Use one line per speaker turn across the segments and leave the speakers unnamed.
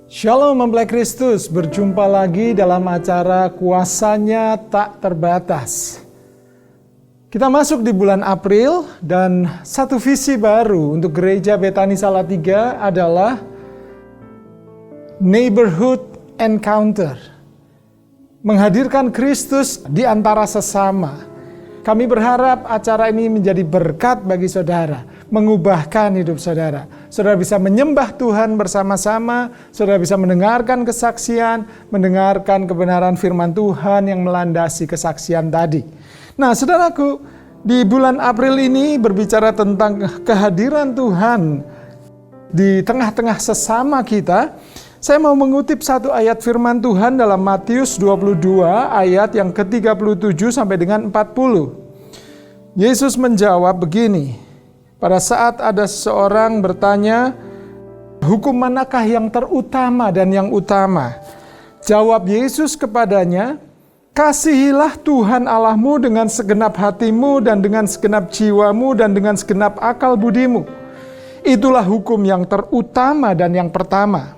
Shalom mempelai Kristus, berjumpa lagi dalam acara Kuasanya Tak Terbatas. Kita masuk di bulan April dan satu visi baru untuk Gereja Betani Salatiga adalah Neighborhood Encounter. Menghadirkan Kristus di antara sesama. Kami berharap acara ini menjadi berkat bagi saudara, mengubahkan hidup saudara. Saudara bisa menyembah Tuhan bersama-sama, saudara bisa mendengarkan kesaksian, mendengarkan kebenaran firman Tuhan yang melandasi kesaksian tadi. Nah, saudaraku, di bulan April ini berbicara tentang kehadiran Tuhan di tengah-tengah sesama kita. Saya mau mengutip satu ayat firman Tuhan dalam Matius 22 ayat yang ke-37 sampai dengan 40. Yesus menjawab begini, pada saat ada seseorang bertanya, hukum manakah yang terutama dan yang utama? Jawab Yesus kepadanya, kasihilah Tuhan Allahmu dengan segenap hatimu dan dengan segenap jiwamu dan dengan segenap akal budimu. Itulah hukum yang terutama dan yang pertama.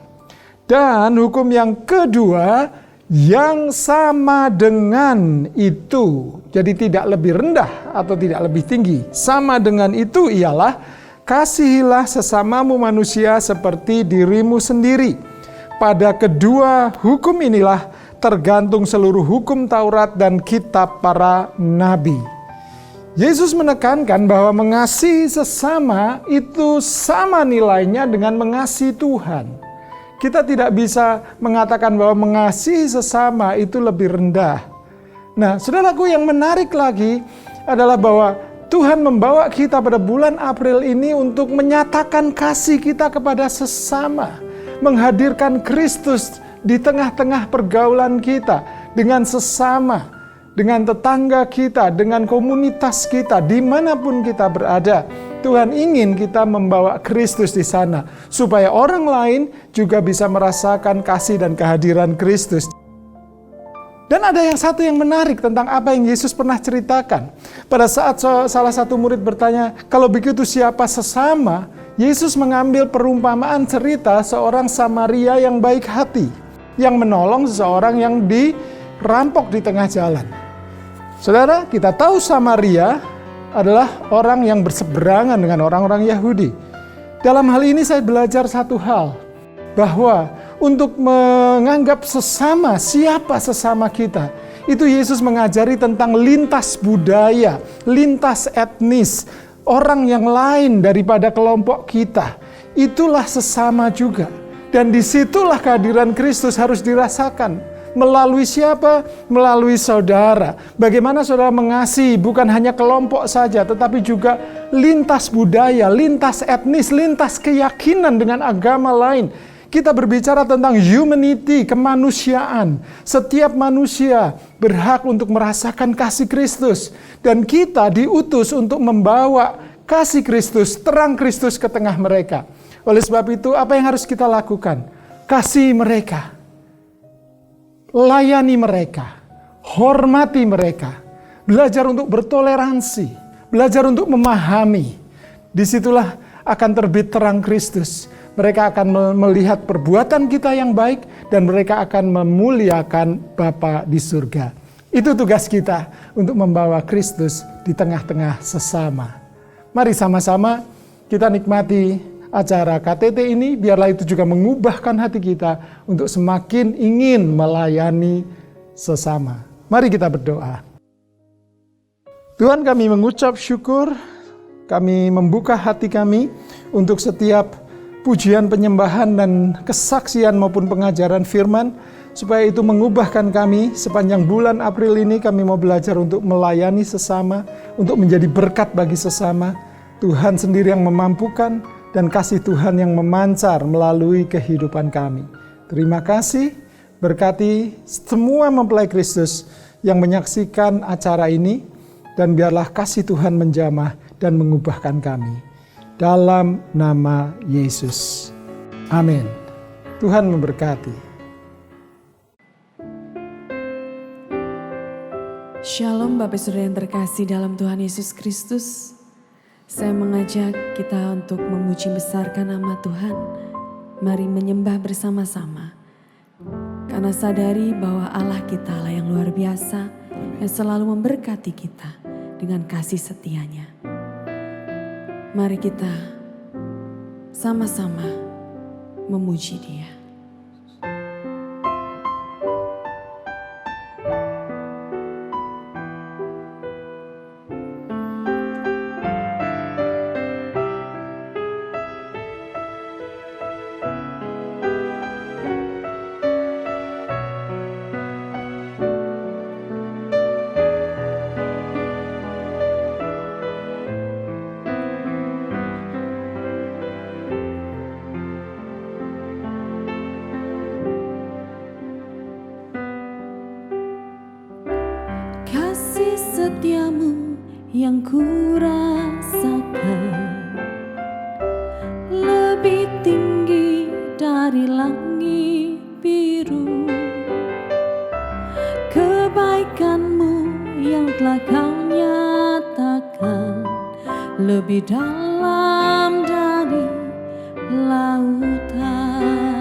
Dan hukum yang kedua yang sama dengan itu. Jadi tidak lebih rendah atau tidak lebih tinggi. Sama dengan itu ialah kasihilah sesamamu manusia seperti dirimu sendiri. Pada kedua hukum inilah tergantung seluruh hukum Taurat dan kitab para nabi. Yesus menekankan bahwa mengasihi sesama itu sama nilainya dengan mengasihi Tuhan. Kita tidak bisa mengatakan bahwa mengasihi sesama itu lebih rendah. Nah, saudaraku, yang menarik lagi adalah bahwa Tuhan membawa kita pada bulan April ini untuk menyatakan kasih kita kepada sesama. Menghadirkan Kristus di tengah-tengah pergaulan kita dengan sesama, dengan tetangga kita, dengan komunitas kita, dimanapun kita berada. Tuhan ingin kita membawa Kristus di sana, supaya orang lain juga bisa merasakan kasih dan kehadiran Kristus. Dan ada satu yang menarik tentang apa yang Yesus pernah ceritakan. Pada saat salah satu murid bertanya, kalau begitu siapa sesama? Yesus mengambil perumpamaan cerita seorang Samaria yang baik hati, yang menolong seseorang yang dirampok di tengah jalan. Saudara, kita tahu Samaria adalah orang yang berseberangan dengan orang-orang Yahudi. Dalam hal ini saya belajar satu hal, bahwa untuk menganggap sesama, siapa sesama kita, itu Yesus mengajari tentang lintas budaya, lintas etnis, orang yang lain daripada kelompok kita. Itulah sesama juga. Dan disitulah kehadiran Kristus harus dirasakan. Melalui siapa? Melalui saudara. Bagaimana saudara mengasihi bukan hanya kelompok saja, tetapi juga lintas budaya, lintas etnis, lintas keyakinan dengan agama lain. Kita berbicara tentang humanity, kemanusiaan. Setiap manusia berhak untuk merasakan kasih Kristus. Dan kita diutus untuk membawa kasih Kristus, terang Kristus ke tengah mereka. Oleh sebab itu, apa yang harus kita lakukan? Kasih mereka. Layani mereka, hormati mereka, belajar untuk bertoleransi, belajar untuk memahami. Disitulah akan terbit terang Kristus. Mereka akan melihat perbuatan kita yang baik dan mereka akan memuliakan Bapa di surga. Itu tugas kita untuk membawa Kristus di tengah-tengah sesama. Mari sama-sama kita nikmati acara KTT ini, biarlah itu juga mengubahkan hati kita untuk semakin ingin melayani sesama. Mari kita berdoa. Tuhan, kami mengucap syukur, kami membuka hati kami untuk setiap pujian, penyembahan, dan kesaksian maupun pengajaran firman, supaya itu mengubahkan kami. Sepanjang bulan April ini kami mau belajar untuk melayani sesama, untuk menjadi berkat bagi sesama. Tuhan sendiri yang memampukan, dan kasih Tuhan yang memancar melalui kehidupan kami. Terima kasih, berkati semua mempelai Kristus yang menyaksikan acara ini, dan biarlah kasih Tuhan menjamah dan mengubahkan kami. Dalam nama Yesus. Amin. Tuhan memberkati.
Shalom Bapak Saudara yang terkasih dalam Tuhan Yesus Kristus. Saya mengajak kita untuk memuji besarkan nama Tuhan Mari menyembah bersama-sama. Karena sadari bahwa Allah kita lah yang luar biasa, yang selalu memberkati kita dengan kasih setia-Nya. Mari kita sama-sama memuji Dia. Kasih setiamu yang ku rasakan lebih tinggi dari langit biru. Kebaikanmu yang telah kau nyatakan lebih dalam dari lautan.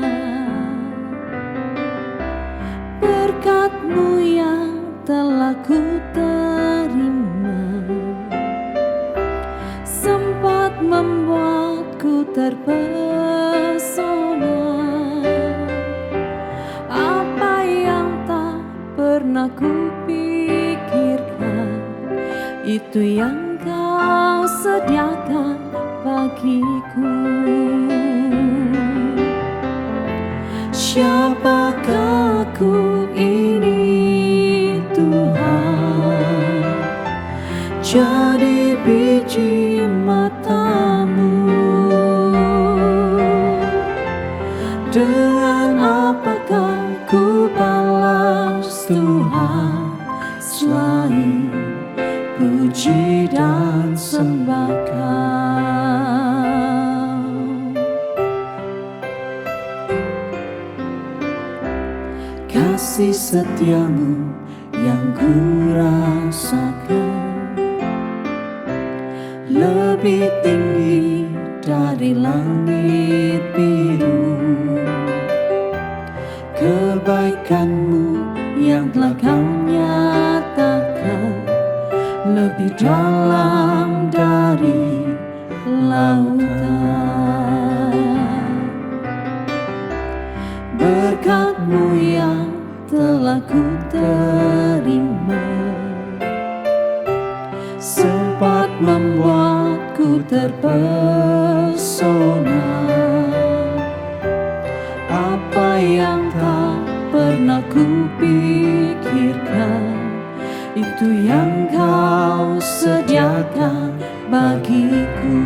Berkat-Mu yang telah ku terima sempat membuatku terpesona. Apa yang tak pernah ku pikirkan, itu yang Kau sediakan bagiku. Siapakah aku ini Tuhan, jadi biji mata-Mu. Dengan apakah ku balas Tuhan selain puji dan sembah Kau. Kasih setia-Mu yang ku rasakan lebih tinggi dari langit biru. Kebaikan-Mu yang telah Kau nyatakan lebih dalam dari lautan. Berkat-Mu yang telah ku terima sempat membuatku terpesona. Apa yang tak pernah ku pikirkan, itu yang Kau sediakan bagiku.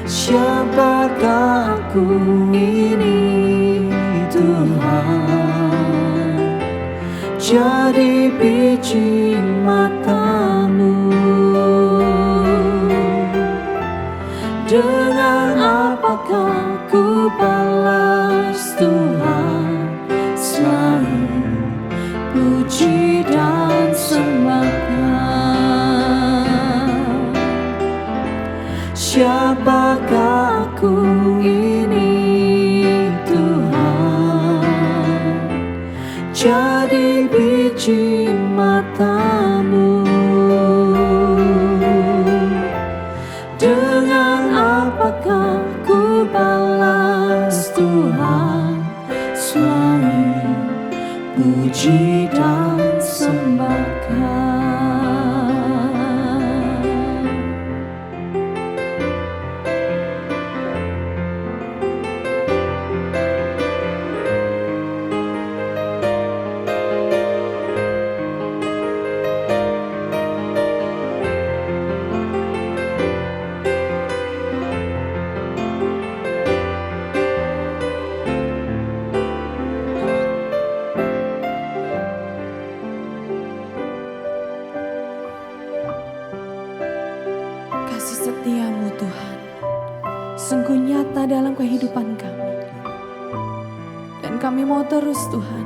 Siapakah aku ini Tuhan, jadi biji mata-Mu. Dengan apakah ku balas Tuhan selain puji dan sembah Kau. Siapakah aku ini Tuhan, jadi biji mata-Mu. Dengan apakah ku balas Tuhan selain puji dan sembah Kau. Kasih setia-Mu Tuhan sungguh nyata dalam kehidupan kami. Dan kami mau terus Tuhan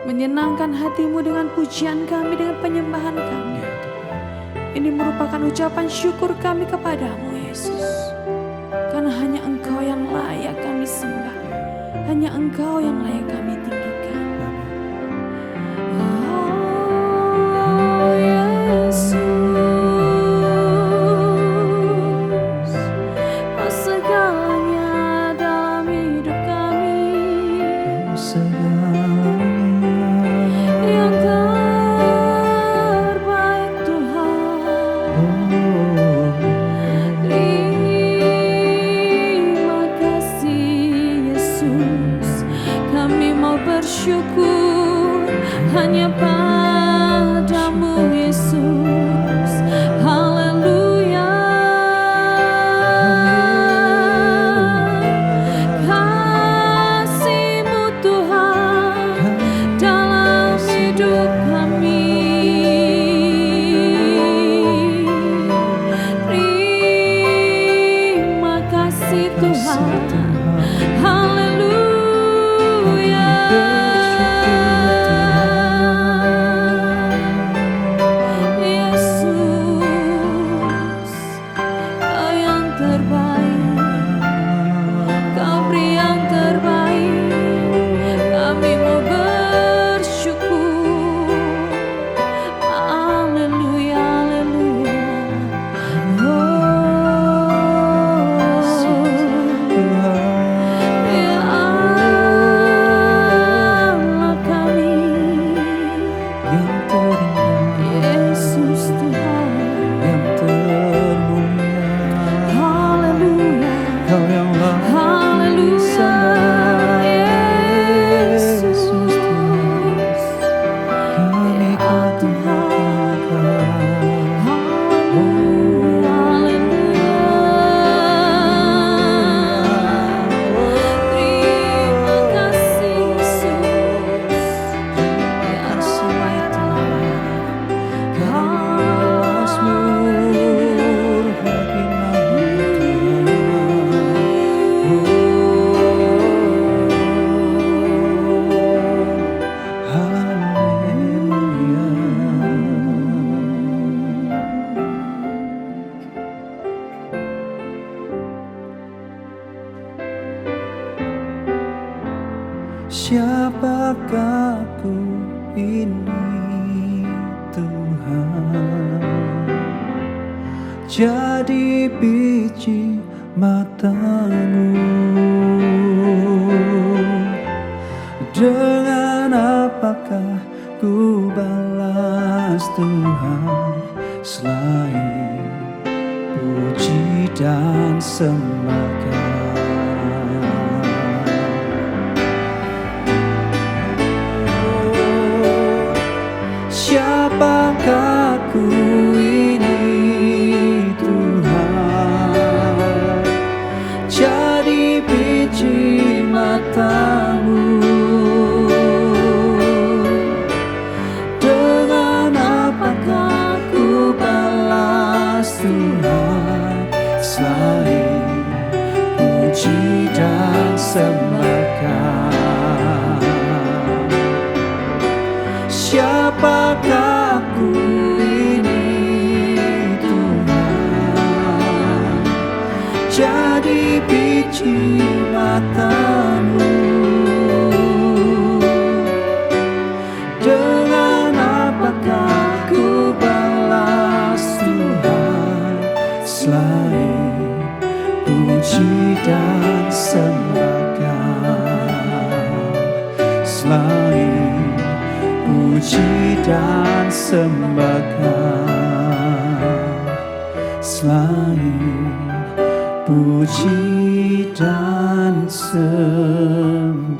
menyenangkan hati-Mu dengan pujian kami, dengan penyembahan kami. Ini merupakan ucapan syukur kami kepada-Mu Yesus. hanya Engkau yang layak kami sembah, hanya Engkau yang layak kami tinggikan. Oh Yesus, Kau segalanya dalam hidup kami, yang terbaik Tuhan. Terima kasih Yesus, kami mau bersyukur hanya padamu Yesus. Haleluya. Kasih-Mu Tuhan dalam hidup kami. Terima kasih Tuhan. Haleluya. Yesus, Kau yang terbaik, Kau beri yang terbaik. Kami mau bersyukur. Haleluya, haleluya. Ya Allah kami,
yang terindah,
Yesus Tuhan.
yang termulia,
Haleluya,
Kau yang layak
haleluya.
disembah.
Yesus,
Kami
ya
kau
Tuhan.
tinggalkan.
Haleluya, haleluya. Terima kasih Yesus, ya Rama ya Tuhan.
Mazmur bagi Siapakah aku ini Tuhan, jadi biji matamu. Dengan apakah ku balas Tuhan selain puji dan sembah. Siapakah aku ini Tuhan, jadi biji matamu. Dengan apakah ku balas Tuhan selain puji dan sembahkan. Siapakah aku ini Tuhan, jadi biji matamu. Dengan apakah ku balas Tuhan selain puji dan sembahkan. Selain puji dan sembahkan, selain puji dan sembahkan.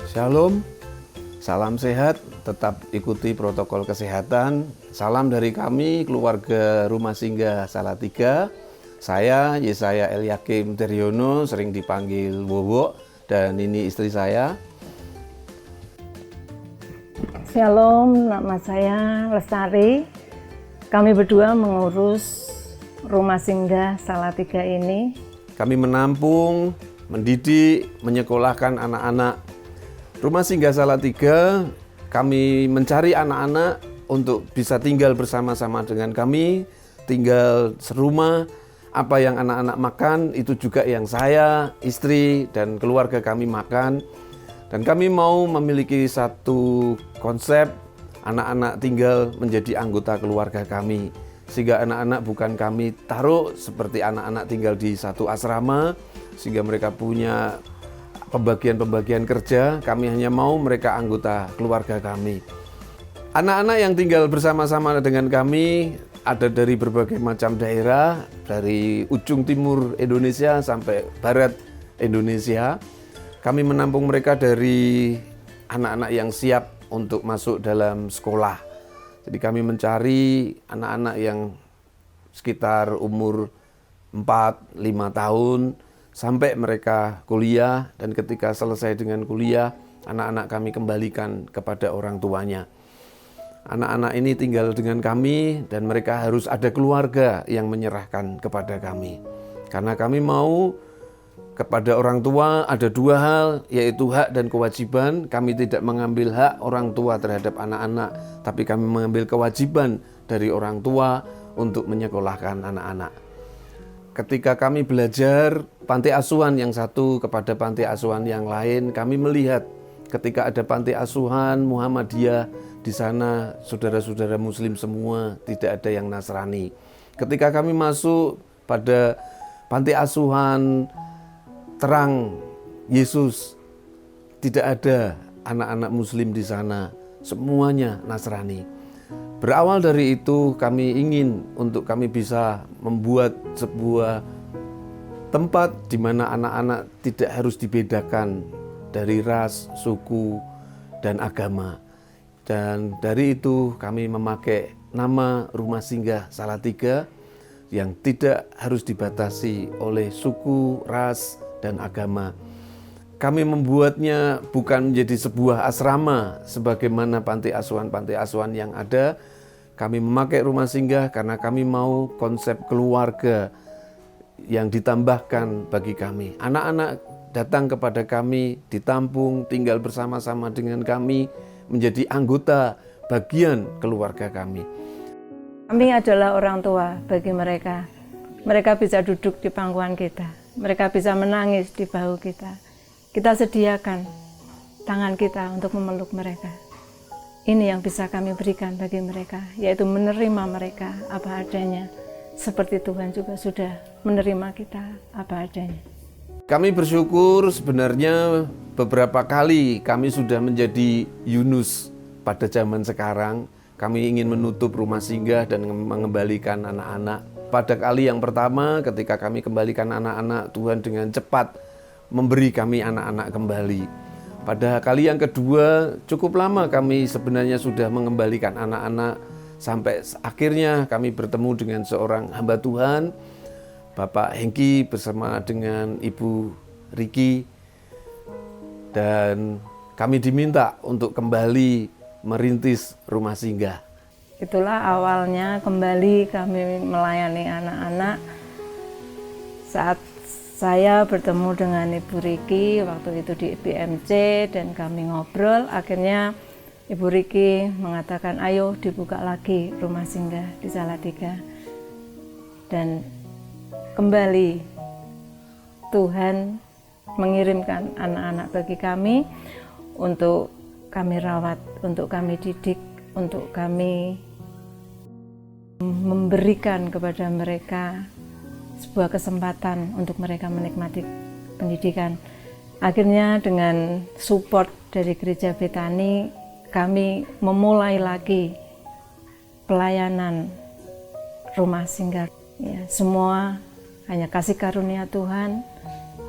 Shalom, salam sehat, tetap ikuti protokol kesehatan. Salam dari kami, keluarga Rumah Singgah Salatiga. Saya Yesaya Eliakim Teryono, sering dipanggil Wowo, dan ini istri saya.
Shalom, nama saya Lestari. Kami berdua mengurus Rumah Singgah Salatiga ini.
Kami menampung, mendidik, menyekolahkan anak-anak Rumah Singgah Salatiga. Kami mencari anak-anak untuk bisa tinggal bersama-sama dengan kami, tinggal serumah. Apa yang anak-anak makan, itu juga yang saya, istri, dan keluarga kami makan. Dan kami mau memiliki satu konsep, anak-anak tinggal menjadi anggota keluarga kami. Sehingga anak-anak bukan kami taruh seperti anak-anak tinggal di satu asrama, sehingga mereka punya pembagian-pembagian kerja. Kami hanya mau mereka anggota keluarga kami. Anak-anak yang tinggal bersama-sama dengan kami ada dari berbagai macam daerah, dari ujung timur Indonesia sampai barat Indonesia. Kami menampung mereka dari anak-anak yang siap untuk masuk dalam sekolah. Jadi kami mencari anak-anak yang sekitar umur 4-5 tahun sampai mereka kuliah, dan ketika selesai dengan kuliah, anak-anak kami kembalikan kepada orang tuanya. Anak-anak ini tinggal dengan kami dan mereka harus ada keluarga yang menyerahkan kepada kami. Karena kami mau kepada orang tua ada dua hal, yaitu hak dan kewajiban. Kami tidak mengambil hak orang tua terhadap anak-anak, tapi kami mengambil kewajiban dari orang tua untuk menyekolahkan anak-anak. Ketika kami belajar panti asuhan yang satu kepada panti asuhan yang lain, kami melihat ketika ada panti asuhan Muhammadiyah, di sana saudara-saudara Muslim semua, tidak ada yang Nasrani. Ketika kami masuk pada panti asuhan Terang Yesus, tidak ada anak-anak Muslim di sana, semuanya Nasrani. Berawal dari itu, kami ingin untuk kami bisa membuat sebuah tempat di mana anak-anak tidak harus dibedakan dari ras, suku, dan agama. Dan dari itu kami memakai nama Rumah Singgah Salatiga yang tidak harus dibatasi oleh suku, ras, dan agama. Kami membuatnya bukan menjadi sebuah asrama sebagaimana panti asuhan yang ada. Kami memakai rumah singgah karena kami mau konsep keluarga yang ditambahkan bagi kami. Anak-anak datang kepada kami, ditampung, tinggal bersama-sama dengan kami, menjadi anggota bagian keluarga kami.
Kami adalah orang tua bagi mereka. Mereka bisa duduk di pangkuan kita. Mereka bisa menangis di bahu kita. Kita sediakan tangan kita untuk memeluk mereka. Ini yang bisa kami berikan bagi mereka, yaitu menerima mereka apa adanya. Seperti Tuhan juga sudah menerima kita apa adanya.
Kami bersyukur sebenarnya beberapa kali kami sudah menjadi Yunus pada zaman sekarang. Kami ingin menutup rumah singgah dan mengembalikan anak-anak. Pada kali yang pertama ketika kami kembalikan anak-anak, Tuhan dengan cepat memberi kami anak-anak kembali. Pada kali yang kedua, cukup lama kami sebenarnya sudah mengembalikan anak-anak, sampai akhirnya kami bertemu dengan seorang hamba Tuhan, Bapak Hengki bersama dengan Ibu Riki, dan kami diminta untuk kembali merintis rumah singgah.
Itulah awalnya kembali kami melayani anak-anak. Saat saya bertemu dengan Ibu Riki waktu itu di BMC dan kami ngobrol, akhirnya Ibu Riki mengatakan ayo dibuka lagi rumah singgah di Salatiga. Dan kembali Tuhan mengirimkan anak-anak bagi kami untuk kami rawat, untuk kami didik, untuk kami memberikan kepada mereka sebuah kesempatan untuk mereka menikmati pendidikan. Akhirnya dengan support dari Gereja Betani, kami memulai lagi pelayanan rumah singgah. Ya, semua hanya kasih karunia Tuhan.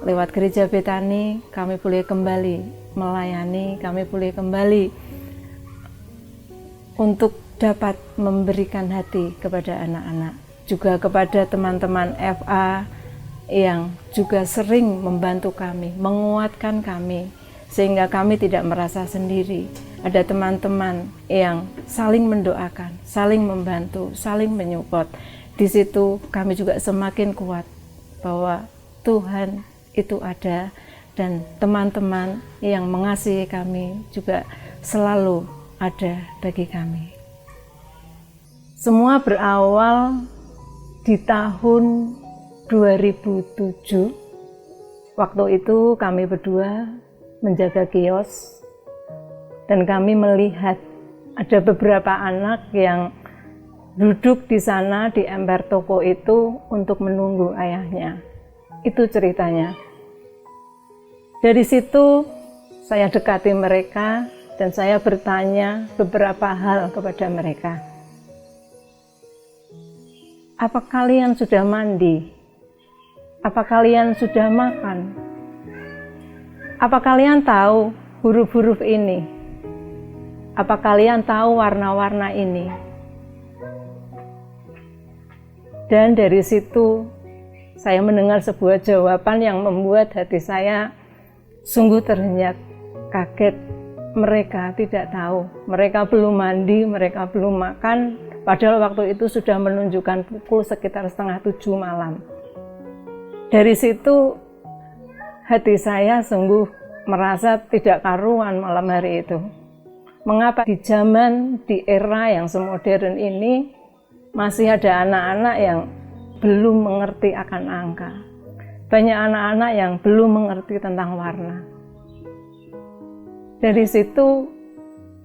Lewat Gereja Betani, kami boleh kembali melayani, kami pulih kembali untuk dapat memberikan hati kepada anak-anak, juga kepada teman-teman FA yang juga sering membantu kami, menguatkan kami, sehingga kami tidak merasa sendiri. Ada teman-teman yang saling mendoakan, saling membantu, saling menyupport. Di situ kami juga semakin kuat bahwa Tuhan itu ada, dan teman-teman yang mengasihi kami juga selalu ada bagi kami. Semua berawal di tahun 2007. Waktu itu kami berdua menjaga kios, dan kami melihat ada beberapa anak yang duduk di sana di emper toko itu untuk menunggu ayahnya. Itu ceritanya. Dari situ saya dekati mereka dan saya bertanya beberapa hal kepada mereka. Apa kalian sudah mandi? Apa kalian sudah makan? Apa kalian tahu huruf-huruf ini? Apa kalian tahu warna-warna ini? Dan dari situ saya mendengar sebuah jawaban yang membuat hati saya sungguh terhenyak, kaget. Mereka tidak tahu, mereka belum mandi, mereka belum makan, padahal waktu itu sudah menunjukkan pukul sekitar 6:30 malam. Dari situ hati saya sungguh merasa tidak karuan malam hari itu. Mengapa di zaman, di era yang semodern ini masih ada anak-anak yang belum mengerti akan angka. Banyak anak-anak yang belum mengerti tentang warna. Dari situ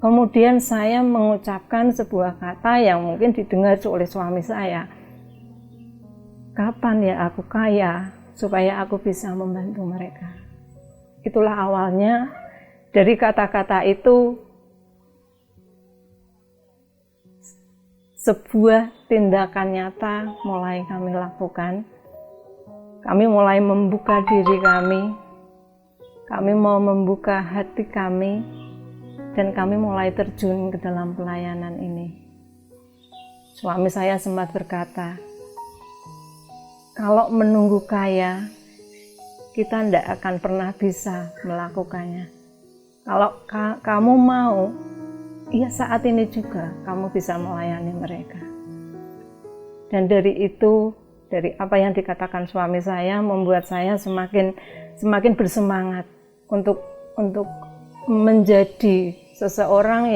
kemudian saya mengucapkan sebuah kata yang mungkin didengar oleh suami saya. Kapan ya aku kaya supaya aku bisa membantu mereka? Itulah awalnya. Dari kata-kata itu sebuah tindakan nyata mulai kami lakukan. Kami mulai membuka diri kami mau membuka hati kami, dan kami mulai terjun ke dalam pelayanan ini. Suami saya sempat berkata, kalau menunggu kaya, kita tidak akan pernah bisa melakukannya. Kalau kamu mau, ya saat ini juga kamu bisa melayani mereka. Dan dari itu, dari apa yang dikatakan suami saya, membuat saya semakin bersemangat untuk menjadi seseorang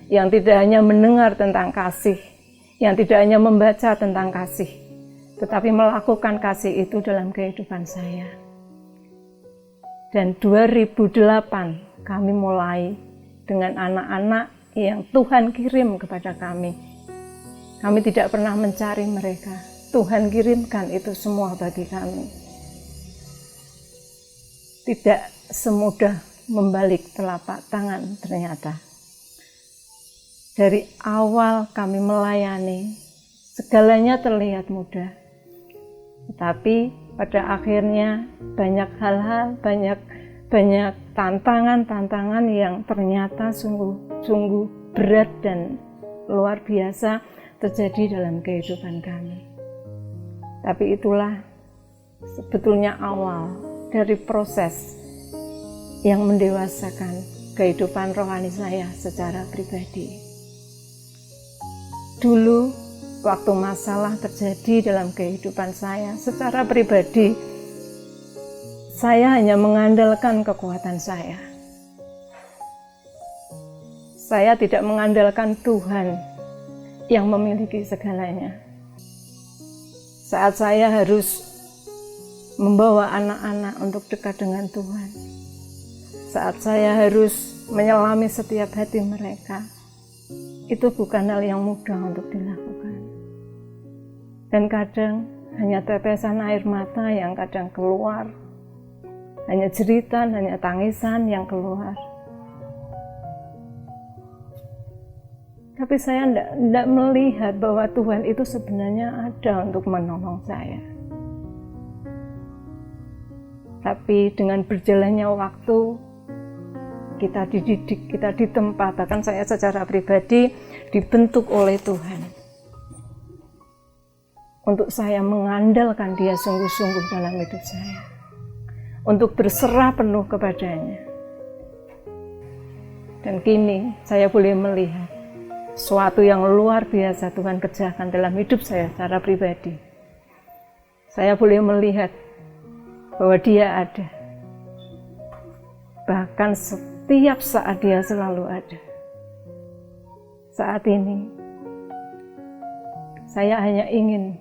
yang tidak hanya mendengar tentang kasih, yang tidak hanya membaca tentang kasih, tetapi melakukan kasih itu dalam kehidupan saya. Dan 2008 kami mulai dengan anak-anak yang Tuhan kirim kepada kami. Kami tidak pernah mencari mereka. Tuhan kirimkan itu semua bagi kami. Tidak semudah membalik telapak tangan ternyata. Dari awal kami melayani, segalanya terlihat mudah. Tetapi pada akhirnya banyak hal-hal, banyak tantangan-tantangan yang ternyata sungguh berat dan luar biasa terjadi dalam kehidupan kami. Tapi itulah sebetulnya awal dari proses yang mendewasakan kehidupan rohani saya secara pribadi. Dulu, waktu masalah terjadi dalam kehidupan saya secara pribadi, saya hanya mengandalkan kekuatan saya. Saya tidak mengandalkan Tuhan yang memiliki segalanya. Saat saya harus membawa anak-anak untuk dekat dengan Tuhan, saat saya harus menyelami setiap hati mereka, itu bukan hal yang mudah untuk dilakukan. Dan kadang hanya tetesan air mata yang kadang keluar, hanya jeritan, hanya tangisan yang keluar. Tapi saya tidak melihat bahwa Tuhan itu sebenarnya ada untuk menolong saya. Tapi dengan berjalannya waktu, kita dididik, kita ditempa, bahkan saya secara pribadi dibentuk oleh Tuhan. Untuk saya mengandalkan Dia sungguh-sungguh dalam hidup saya. Untuk berserah penuh kepadanya. Dan kini saya boleh melihat sesuatu yang luar biasa Tuhan kerjakan dalam hidup saya secara pribadi. Saya boleh melihat bahwa Dia ada. Bahkan setiap saat Dia selalu ada. Saat ini, saya hanya ingin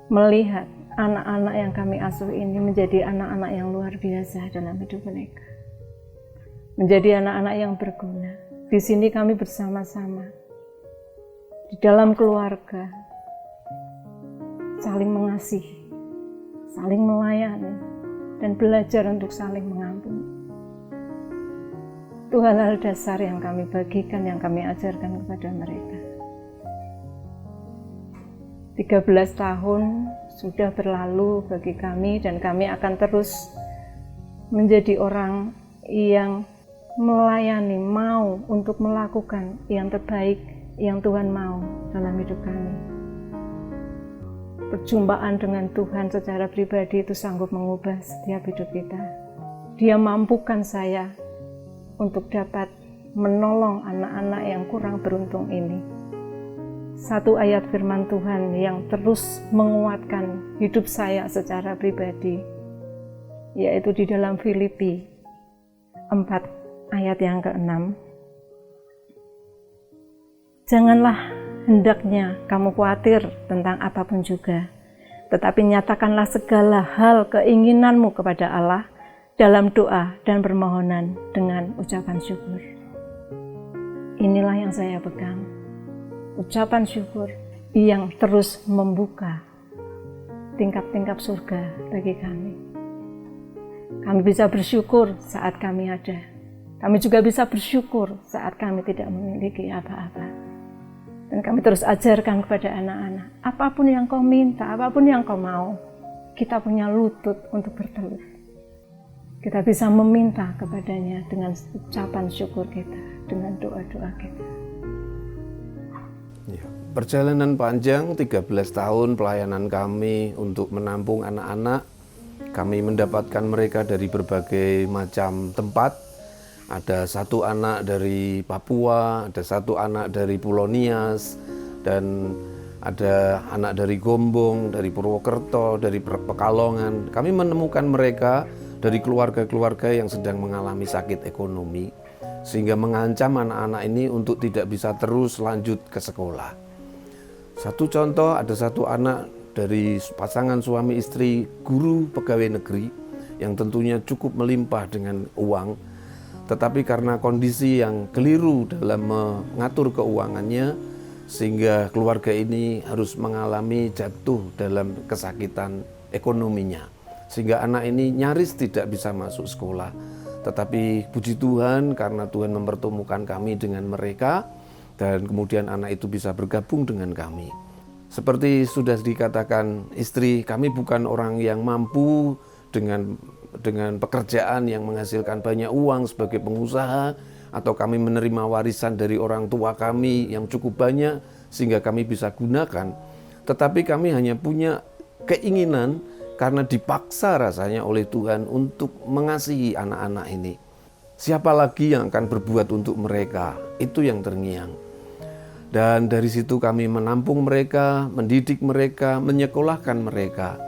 melihat anak-anak yang kami asuh ini menjadi anak-anak yang luar biasa dalam hidup mereka. Menjadi anak-anak yang berguna. Di sini kami bersama-sama, di dalam keluarga, saling mengasihi, saling melayani, dan belajar untuk saling mengampuni. Itu hal-hal dasar yang kami bagikan, yang kami ajarkan kepada mereka. 13 tahun sudah berlalu bagi kami, dan kami akan terus menjadi orang yang melayani, mau untuk melakukan yang terbaik yang Tuhan mau dalam hidup kami. Perjumpaan dengan Tuhan secara pribadi itu sanggup mengubah setiap hidup kita. Dia mampukan saya untuk dapat menolong anak-anak yang kurang beruntung ini. Satu ayat firman Tuhan yang terus menguatkan hidup saya secara pribadi, yaitu di dalam Filipi 4 ayat yang ke-6. Janganlah hendaknya kamu khawatir tentang apapun juga, tetapi nyatakanlah segala hal keinginanmu kepada Allah dalam doa dan permohonan dengan ucapan syukur. Inilah yang saya pegang, ucapan syukur yang terus membuka tingkap-tingkap surga bagi kami. Kami bisa bersyukur saat kami ada. Kami juga bisa bersyukur saat kami tidak memiliki apa-apa. Dan kami terus ajarkan kepada anak-anak, apapun yang kau minta, apapun yang kau mau, kita punya lutut untuk bertelut. Kita bisa meminta kepadanya dengan ucapan syukur kita, dengan doa-doa kita.
Ya, perjalanan panjang 13 tahun pelayanan kami untuk menampung anak-anak. Kami mendapatkan mereka dari berbagai macam tempat. Ada satu anak dari Papua, ada satu anak dari Pulau Nias, dan ada anak dari Gombong, dari Purwokerto, dari Pekalongan. Kami menemukan mereka dari keluarga-keluarga yang sedang mengalami sakit ekonomi, sehingga mengancam anak-anak ini untuk tidak bisa terus lanjut ke sekolah. Satu contoh, ada satu anak dari pasangan suami istri guru pegawai negeri yang tentunya cukup melimpah dengan uang, tetapi karena kondisi yang keliru dalam mengatur keuangannya, sehingga keluarga ini harus mengalami jatuh dalam kesakitan ekonominya. Sehingga anak ini nyaris tidak bisa masuk sekolah. Tetapi puji Tuhan, karena Tuhan mempertemukan kami dengan mereka, dan kemudian anak itu bisa bergabung dengan kami. Seperti sudah dikatakan istri, kami bukan orang yang mampu dengan pekerjaan yang menghasilkan banyak uang sebagai pengusaha, atau kami menerima warisan dari orang tua kami yang cukup banyak sehingga kami bisa gunakan. Tetapi kami hanya punya keinginan karena dipaksa rasanya oleh Tuhan untuk mengasihi anak-anak ini. Siapa lagi yang akan berbuat untuk mereka? Itu yang terngiang. Dan dari situ kami menampung mereka, mendidik mereka, menyekolahkan mereka.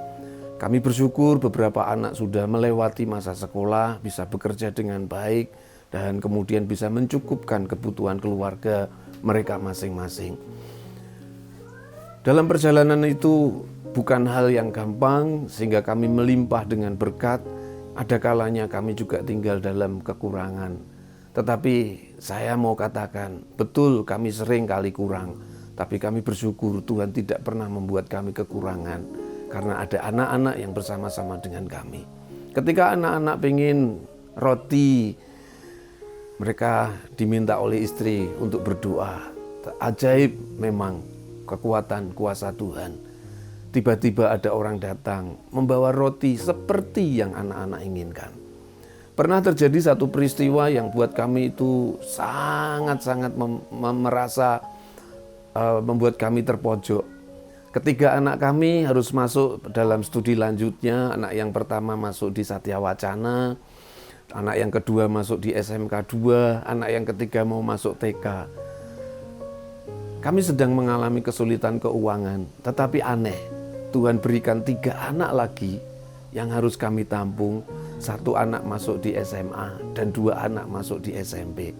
Kami bersyukur beberapa anak sudah melewati masa sekolah, bisa bekerja dengan baik, dan kemudian bisa mencukupkan kebutuhan keluarga mereka masing-masing. Dalam perjalanan itu bukan hal yang gampang, sehingga kami melimpah dengan berkat. Ada kalanya kami juga tinggal dalam kekurangan. Tetapi saya mau katakan, betul kami sering kali kurang, tapi kami bersyukur Tuhan tidak pernah membuat kami kekurangan. Karena ada anak-anak yang bersama-sama dengan kami. Ketika anak-anak pengen roti, mereka diminta oleh istri untuk berdoa. Ajaib memang kekuatan kuasa Tuhan. Tiba-tiba ada orang datang membawa roti seperti yang anak-anak inginkan. Pernah terjadi satu peristiwa yang buat kami itu sangat-sangat merasa membuat kami terpojok. Ketika anak kami harus masuk dalam studi lanjutnya, anak yang pertama masuk di Satya Wacana, anak yang kedua masuk di SMK 2, anak yang ketiga mau masuk TK. Kami sedang mengalami kesulitan keuangan, tetapi aneh, Tuhan berikan 3 anak lagi yang harus kami tampung. 1 anak masuk di SMA dan 2 anak masuk di SMP.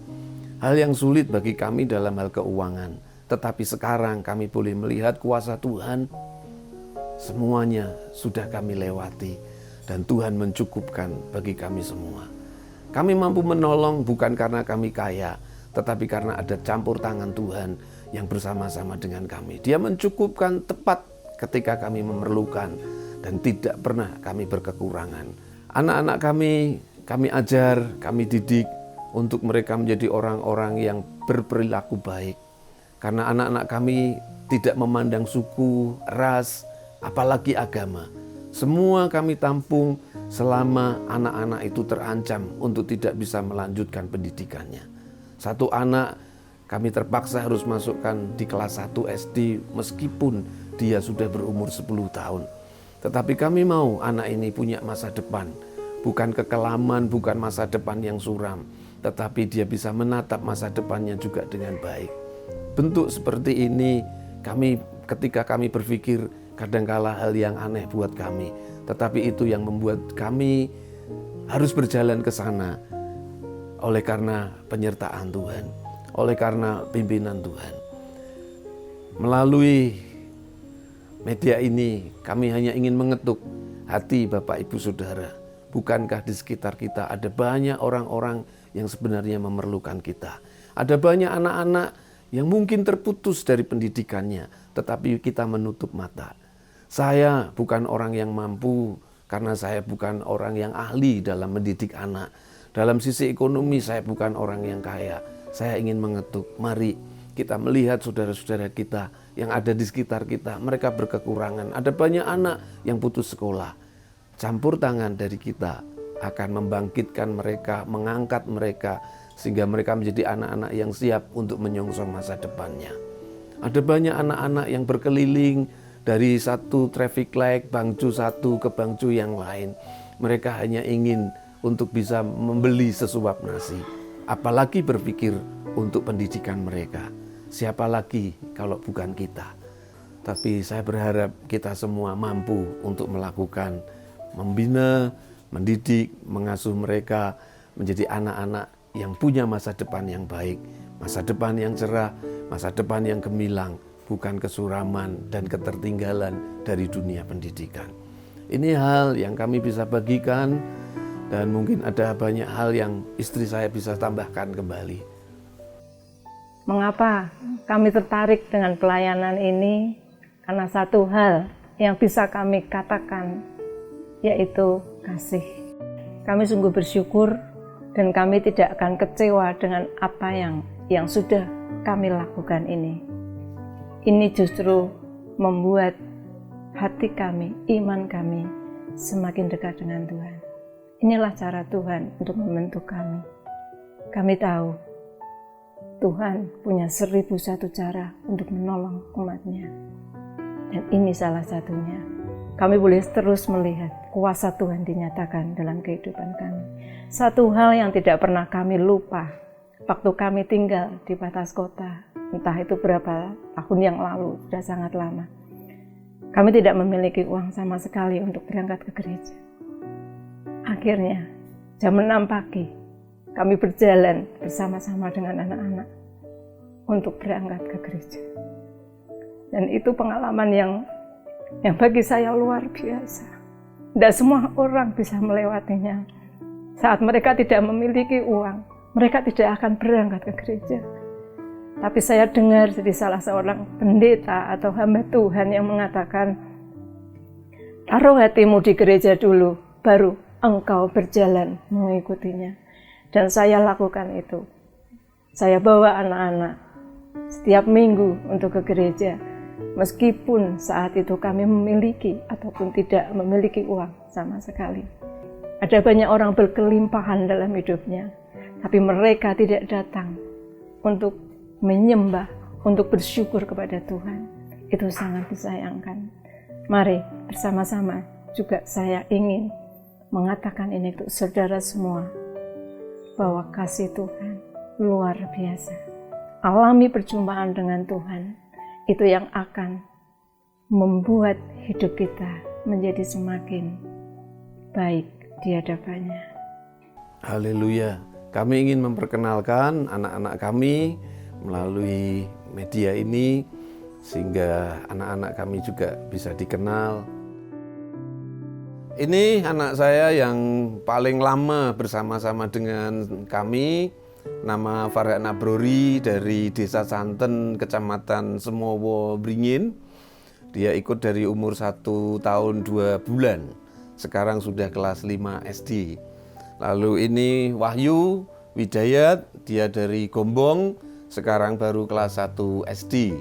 Hal yang sulit bagi kami dalam hal keuangan. Tetapi sekarang kami boleh melihat kuasa Tuhan. Semuanya sudah kami lewati dan Tuhan mencukupkan bagi kami semua. Kami mampu menolong bukan karena kami kaya, tetapi karena ada campur tangan Tuhan yang bersama-sama dengan kami. Dia mencukupkan tepat ketika kami memerlukan dan tidak pernah kami berkekurangan. Anak-anak kami ajar, kami didik untuk mereka menjadi orang-orang yang berperilaku baik. Karena anak-anak kami tidak memandang suku, ras, apalagi agama. Semua kami tampung selama anak-anak itu terancam untuk tidak bisa melanjutkan pendidikannya. 1 anak kami terpaksa harus masukkan di kelas 1 SD meskipun dia sudah berumur 10 tahun. Tetapi kami mau anak ini punya masa depan. Bukan kekelaman, bukan masa depan yang suram. Tetapi dia bisa menatap masa depannya juga dengan baik. Bentuk seperti ini ketika kami berpikir kadangkala hal yang aneh buat kami. Tetapi itu yang membuat kami harus berjalan ke sana. Oleh karena penyertaan Tuhan. Oleh karena pimpinan Tuhan. Melalui media ini kami hanya ingin mengetuk hati Bapak Ibu Saudara. Bukankah di sekitar kita ada banyak orang-orang yang sebenarnya memerlukan kita. Ada banyak anak-anak yang mungkin terputus dari pendidikannya, tetapi kita menutup mata. Saya bukan orang yang mampu karena saya bukan orang yang ahli dalam mendidik anak. Dalam sisi ekonomi saya bukan orang yang kaya. Saya ingin mengetuk, mari kita melihat saudara-saudara kita yang ada di sekitar kita, mereka berkekurangan. Ada banyak anak yang putus sekolah. Campur tangan dari kita akan membangkitkan mereka, mengangkat mereka, sehingga mereka menjadi anak-anak yang siap untuk menyongsong masa depannya. Ada banyak anak-anak yang berkeliling dari satu traffic light, bangcu satu ke bangcu yang lain. Mereka hanya ingin untuk bisa membeli sesuap nasi. Apalagi berpikir untuk pendidikan mereka. Siapa lagi kalau bukan kita? Tapi saya berharap kita semua mampu untuk melakukan, membina, mendidik, mengasuh mereka menjadi anak-anak yang punya masa depan yang baik, masa depan yang cerah, masa depan yang gemilang, bukan kesuraman dan ketertinggalan dari dunia pendidikan. Ini hal yang kami bisa bagikan dan mungkin ada banyak hal yang istri saya bisa tambahkan kembali.
Mengapa kami tertarik dengan pelayanan ini? Karena satu hal yang bisa kami katakan, yaitu kasih. Kami sungguh bersyukur dan kami tidak akan kecewa dengan apa yang sudah kami lakukan ini. Ini justru membuat hati kami, iman kami semakin dekat dengan Tuhan. Inilah cara Tuhan untuk membentuk kami. Kami tahu Tuhan punya 1001 cara untuk menolong umatnya. Dan ini salah satunya. Kami boleh terus melihat kuasa Tuhan dinyatakan dalam kehidupan kami. Satu hal yang tidak pernah kami lupa, waktu kami tinggal di batas kota, entah itu berapa tahun yang lalu, sudah sangat lama. Kami tidak memiliki uang sama sekali untuk berangkat ke gereja. Akhirnya, jam 6 pagi, kami berjalan bersama-sama dengan anak-anak untuk berangkat ke gereja. Dan itu pengalaman yang bagi saya luar biasa. Tidak semua orang bisa melewatinya. Saat mereka tidak memiliki uang, mereka tidak akan berangkat ke gereja. Tapi saya dengar dari salah seorang pendeta atau hamba Tuhan yang mengatakan, taruh hatimu di gereja dulu, baru engkau berjalan mengikutinya. Dan saya lakukan itu. Saya bawa anak-anak setiap minggu untuk ke gereja. Meskipun saat itu kami memiliki ataupun tidak memiliki uang sama sekali. Ada banyak orang berkelimpahan dalam hidupnya, tapi mereka tidak datang untuk menyembah, untuk bersyukur kepada Tuhan. Itu sangat disayangkan. Mari bersama-sama juga saya ingin mengatakan ini untuk saudara semua, bahwa kasih Tuhan luar biasa. Alami perjumpaan dengan Tuhan, itu yang akan membuat hidup kita menjadi semakin baik di hadapannya.
Haleluya. Kami ingin memperkenalkan anak-anak kami melalui media ini, sehingga anak-anak kami juga bisa dikenal. Ini anak saya yang paling lama bersama-sama dengan kami, nama Farhan Abrori dari Desa Santen, Kecamatan Semowo, Bringin. Dia ikut dari umur 1 tahun 2 bulan, sekarang sudah kelas 5 SD. Lalu ini Wahyu Widayat, dia dari Gombong, sekarang baru kelas 1 SD.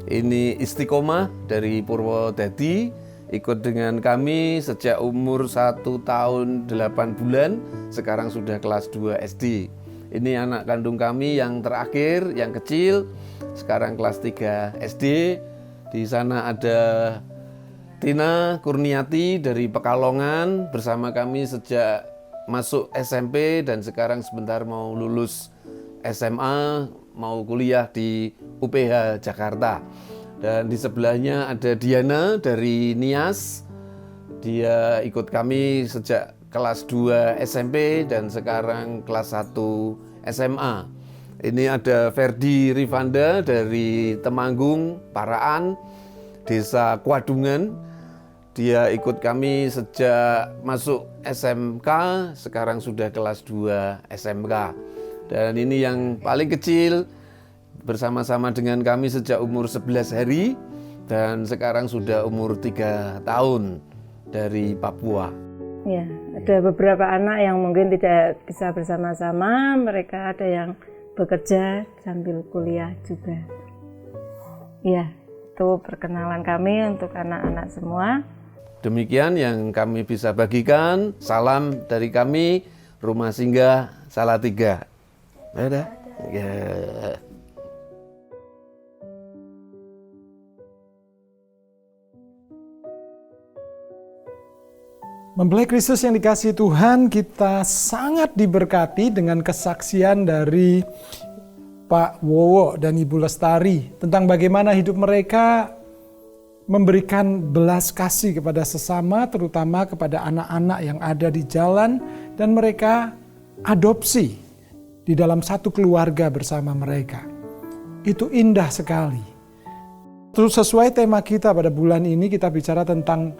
Ini Istiqomah dari Purwodadi, ikut dengan kami sejak umur 1 tahun 8 bulan, sekarang sudah kelas 2 SD. Ini anak kandung kami yang terakhir, yang kecil, sekarang kelas 3 SD. Di sana ada Tina Kurniati dari Pekalongan, bersama kami sejak masuk SMP dan sekarang sebentar mau lulus SMA, mau kuliah di UPH Jakarta. Dan di sebelahnya ada Diana dari Nias. Dia ikut kami sejak kelas 2 SMP dan sekarang kelas 1 SMA. Ini ada Ferdi Rifanda dari Temanggung, Paraan, Desa Kwadungan. Dia ikut kami sejak masuk SMK, sekarang sudah kelas 2 SMK. Dan ini yang paling kecil, bersama-sama dengan kami sejak umur 11 hari dan sekarang sudah umur 3 tahun dari Papua.
Ya, ada beberapa anak yang mungkin tidak bisa bersama-sama, mereka ada yang bekerja sambil kuliah juga. Ya, itu perkenalan kami untuk anak-anak semua.
Demikian yang kami bisa bagikan. Salam dari kami, Rumah Singgah Salatiga. Dadah. Ya.
Mempelai Kristus yang dikasihi Tuhan, kita sangat diberkati dengan kesaksian dari Pak Wowo dan Ibu Lestari tentang bagaimana hidup mereka memberikan belas kasih kepada sesama, terutama kepada anak-anak yang ada di jalan, dan mereka adopsi di dalam satu keluarga bersama mereka. Itu indah sekali. Terus sesuai tema kita pada bulan ini, kita bicara tentang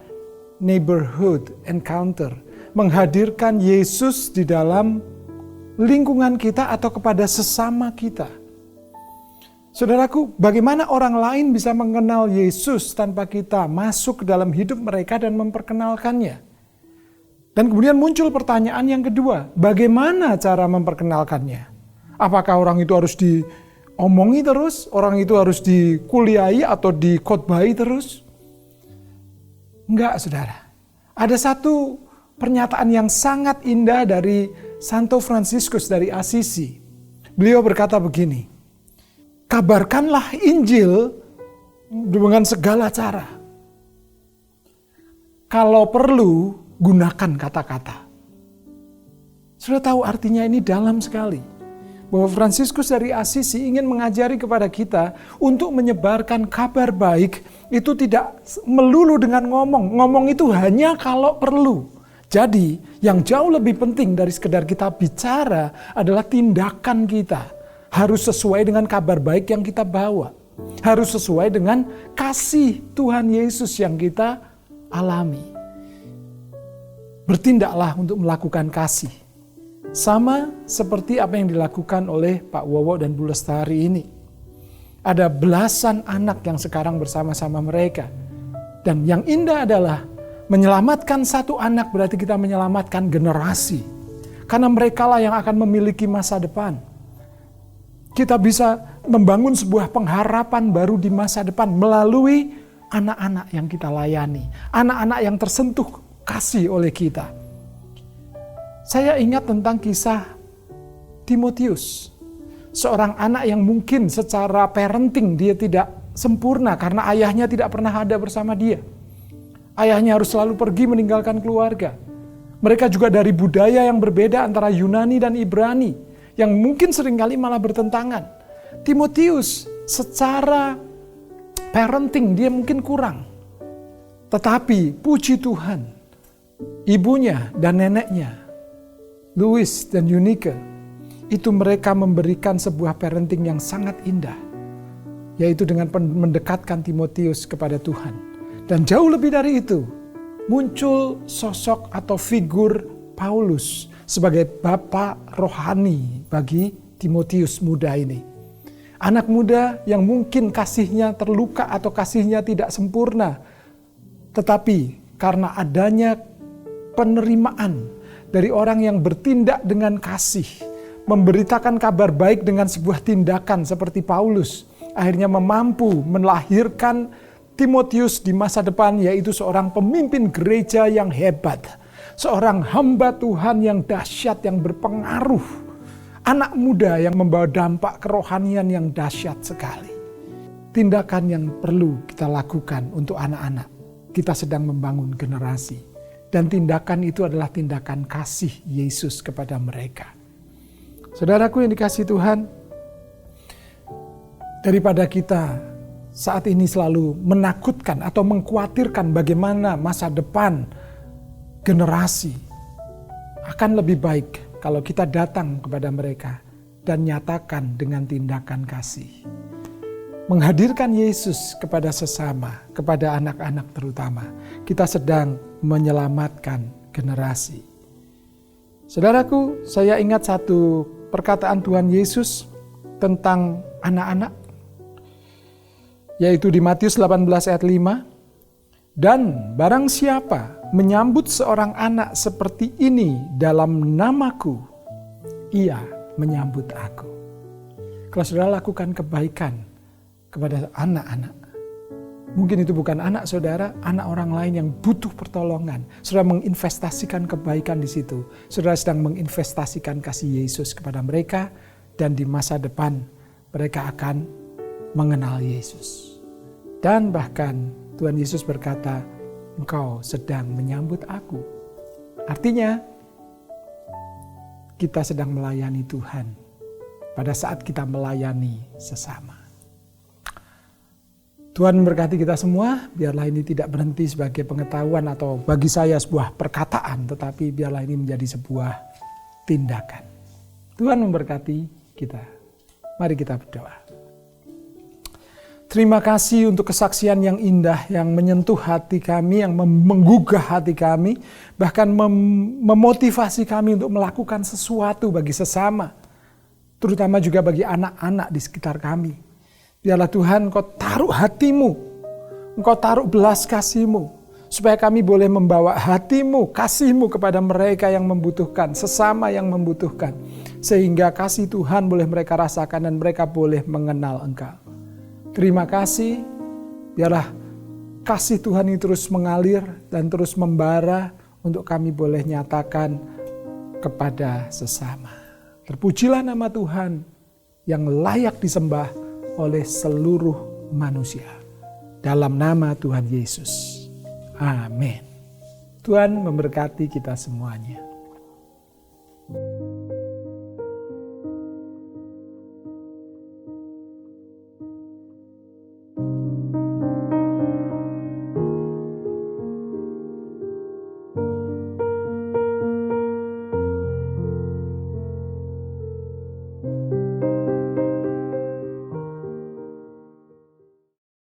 neighborhood encounter, menghadirkan Yesus di dalam lingkungan kita atau kepada sesama kita. Saudaraku, bagaimana orang lain bisa mengenal Yesus tanpa kita masuk ke dalam hidup mereka dan memperkenalkannya? Dan kemudian muncul pertanyaan yang kedua, bagaimana cara memperkenalkannya? Apakah orang itu harus diomongi terus? Orang itu harus dikuliahi atau dikhotbahi terus? Enggak, saudara. Ada satu pernyataan yang sangat indah dari Santo Fransiskus dari Assisi. Beliau berkata begini, kabarkanlah Injil dengan segala cara. Kalau perlu, gunakan kata-kata. Sudah tahu artinya ini dalam sekali. Bahwa Fransiskus dari Assisi ingin mengajari kepada kita untuk menyebarkan kabar baik itu tidak melulu dengan ngomong. Ngomong itu hanya kalau perlu. Jadi yang jauh lebih penting dari sekedar kita bicara adalah tindakan kita. Harus sesuai dengan kabar baik yang kita bawa. Harus sesuai dengan kasih Tuhan Yesus yang kita alami. Bertindaklah untuk melakukan kasih. Sama seperti apa yang dilakukan oleh Pak Wowo dan Bu Lestari ini. Ada belasan anak yang sekarang bersama-sama mereka. Dan yang indah adalah menyelamatkan satu anak berarti kita menyelamatkan generasi. Karena mereka lah yang akan memiliki masa depan. Kita bisa membangun sebuah pengharapan baru di masa depan melalui anak-anak yang kita layani. Anak-anak yang tersentuh kasih oleh kita. Saya ingat tentang kisah Timotius. Seorang anak yang mungkin secara parenting dia tidak sempurna karena ayahnya tidak pernah ada bersama dia. Ayahnya harus selalu pergi meninggalkan keluarga. Mereka juga dari budaya yang berbeda antara Yunani dan Ibrani yang mungkin seringkali malah bertentangan. Timotius secara parenting dia mungkin kurang. Tetapi puji Tuhan, ibunya dan neneknya, Louis dan Eunike, itu mereka memberikan sebuah parenting yang sangat indah, yaitu dengan mendekatkan Timotius kepada Tuhan. Dan jauh lebih dari itu, muncul sosok atau figur Paulus sebagai bapak rohani bagi Timotius muda ini. Anak muda yang mungkin kasihnya terluka atau kasihnya tidak sempurna, tetapi karena adanya penerimaan dari orang yang bertindak dengan kasih, memberitakan kabar baik dengan sebuah tindakan seperti Paulus, akhirnya mampu melahirkan Timotius di masa depan, yaitu seorang pemimpin gereja yang hebat, seorang hamba Tuhan yang dahsyat, yang berpengaruh, anak muda yang membawa dampak kerohanian yang dahsyat sekali. Tindakan yang perlu kita lakukan untuk anak-anak, kita sedang membangun generasi, dan tindakan itu adalah tindakan kasih Yesus kepada mereka. Saudaraku yang dikasihi Tuhan, daripada kita saat ini selalu menakutkan atau mengkhawatirkan bagaimana masa depan generasi, akan lebih baik kalau kita datang kepada mereka dan nyatakan dengan tindakan kasih. Menghadirkan Yesus kepada sesama, kepada anak-anak terutama, kita sedang menyelamatkan generasi. Saudaraku, saya ingat satu perkataan Tuhan Yesus tentang anak-anak, yaitu di Matius 18 ayat 5. Dan barang siapa menyambut seorang anak seperti ini dalam namaku, ia menyambut aku. Kalau saudara lakukan kebaikan kepada anak-anak, mungkin itu bukan anak saudara, anak orang lain yang butuh pertolongan, saudara menginvestasikan kebaikan di situ. Saudara sedang menginvestasikan kasih Yesus kepada mereka, dan di masa depan mereka akan mengenal Yesus. Dan bahkan Tuhan Yesus berkata, engkau sedang menyambut aku. Artinya, kita sedang melayani Tuhan pada saat kita melayani sesama. Tuhan memberkati kita semua, biarlah ini tidak berhenti sebagai pengetahuan atau bagi saya sebuah perkataan, tetapi biarlah ini menjadi sebuah tindakan. Tuhan memberkati kita. Mari kita berdoa. Terima kasih untuk kesaksian yang indah, yang menyentuh hati kami, yang menggugah hati kami, bahkan memotivasi kami untuk melakukan sesuatu bagi sesama, terutama juga bagi anak-anak di sekitar kami. Biarlah Tuhan Engkau taruh hatimu, Engkau taruh belas kasih-Mu, supaya kami boleh membawa hati-Mu, kasih-Mu kepada mereka yang membutuhkan, sesama yang membutuhkan, sehingga kasih Tuhan boleh mereka rasakan dan mereka boleh mengenal Engkau. Terima kasih, biarlah kasih Tuhan ini terus mengalir dan terus membara untuk kami boleh nyatakan kepada sesama. Terpujilah nama Tuhan yang layak disembah oleh seluruh manusia. Dalam nama Tuhan Yesus. Amin. Tuhan memberkati kita semuanya.